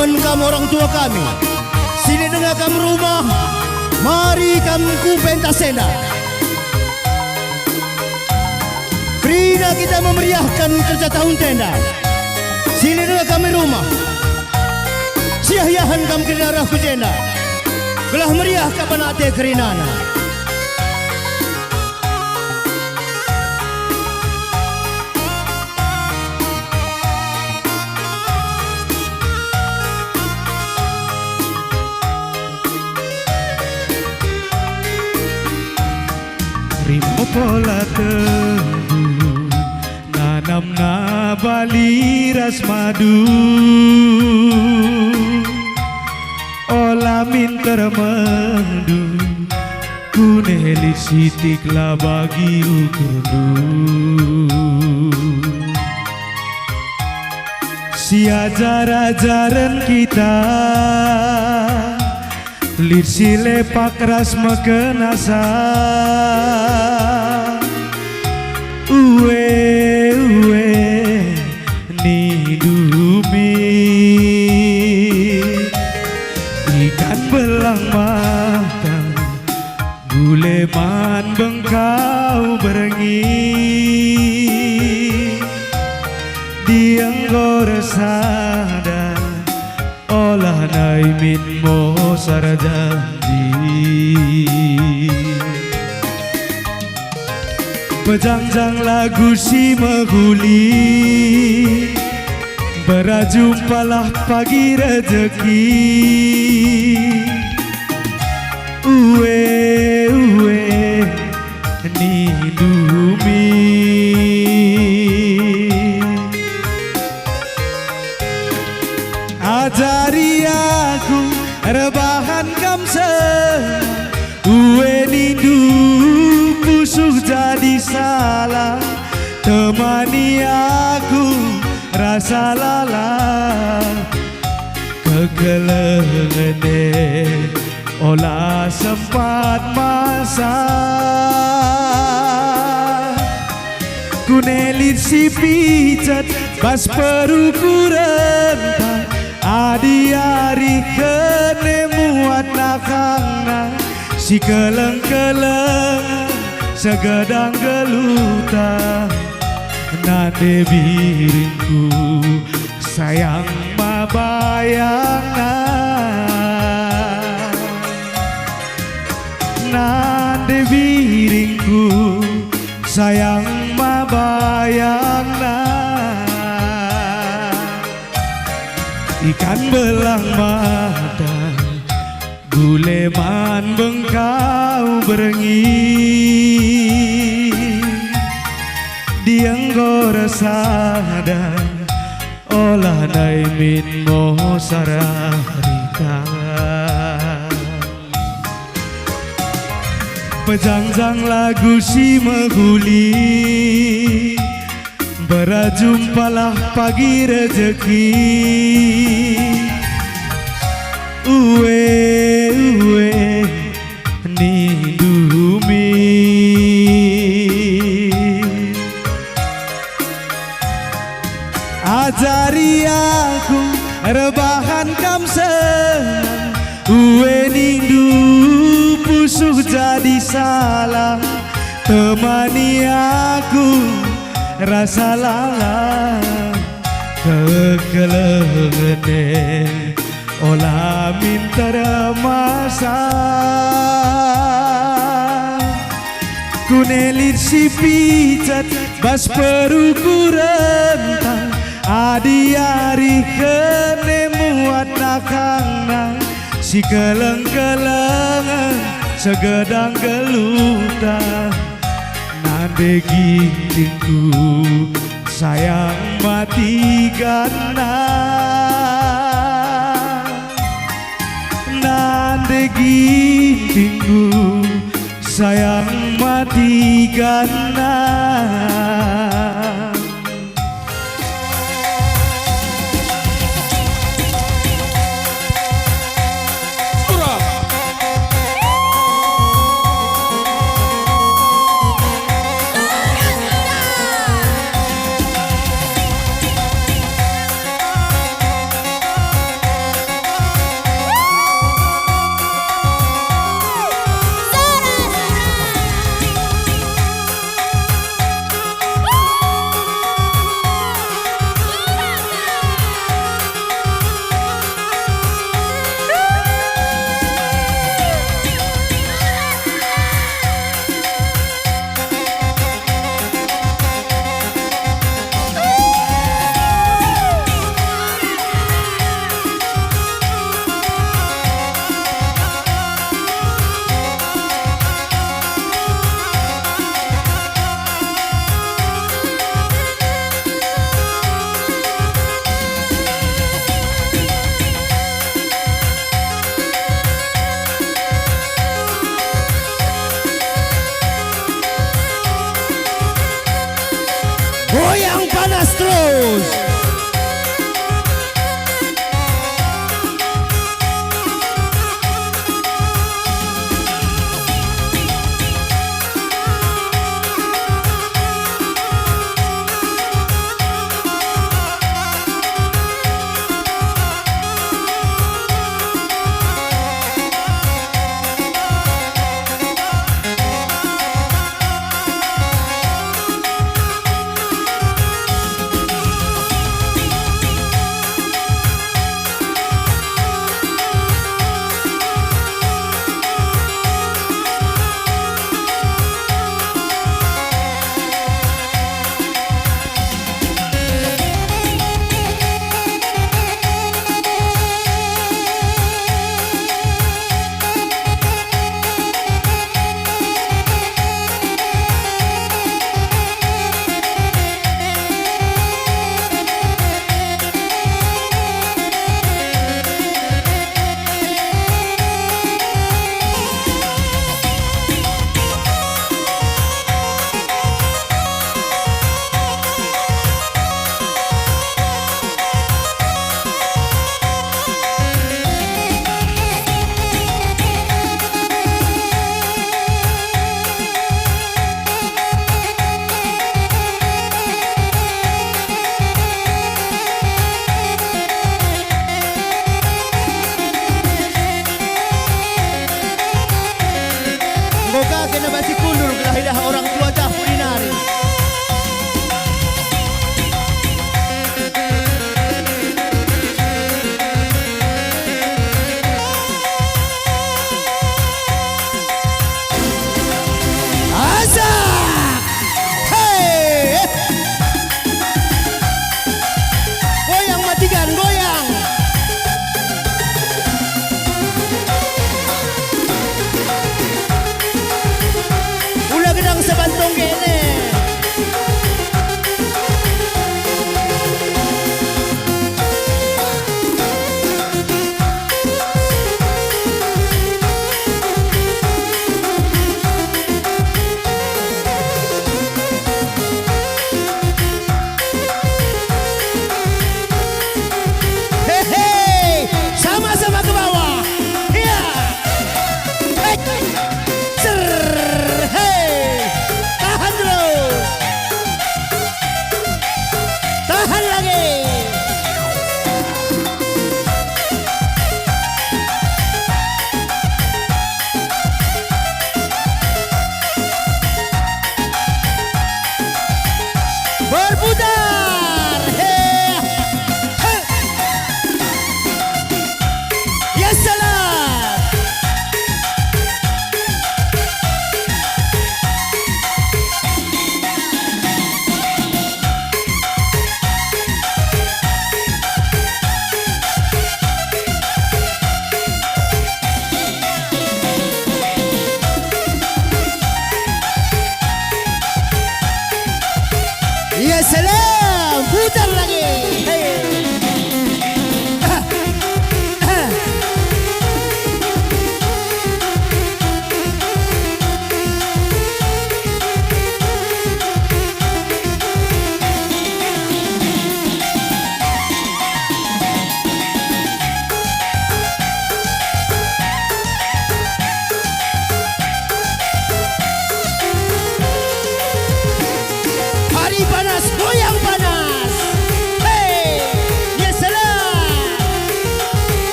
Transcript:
paman kamu, orang tua kami. Sini dengar kamu rumah, mari kamu ku pentas senda. Frida kita memeriahkan kerja tahun tenda. Sini dengar kami rumah, siayahan kamu ke darah ku jenda. Belah meriah kapan ate kerinana. Rimo pola tebu nanam na baliras madu ola minter mendu kuneli sitik la bagi ukurdu si ajar-ajaran kita lir sile pakras mekenasa uwe ni dumi ikan belang mata guleman bengkau berengi dianggor sada olah naimin mo sarajadi Pejang-jang lagu si menghuli Berajumpalah pagi rezeki Uwe ni dumi Ajari aku rebahan kamsa Uwe ni pusuh jadi salah Temani aku rasa lalah Kekelengene olah sempat masa Kunelit si picat bas perukuran Adi-ari kene muat nakangna Si keleng-keleng segedang geluta Nade biringku sayang mabayangna Nade biringku sayang mabayangna Ikan belang mata guleman bengkau berengi Dianggor sada olah naimin mo sararita Pejang-jang lagu si menghuli Berajumpalah pagi rezeki Uwe ni dumi Ajari aku rebahan kamsen Uwe nindu pusuh jadi salah Temani aku rasa lalah Kekelengene olah minta masa Kunelit si picat bas perukuran Adi-ari kene muat nakangna Si keleng-keleng segedang geluta Nade gintingku sayang mati gana Nade gintingku sayang mati gana Goyang panas terus. Moga kena basi kundur kelahidah orang tua dahulu dinari. Azak! Hey! Goyang matikan, goyang! Ulah gedang sebantong kene. Hehe, sama-sama ke bawah. Ya. Hey. Ser. Hey. Tahan terus. Tahan lagi. Berputar. Hey. Hey. Ya salam. Ya salam. Putar lagi. Hey.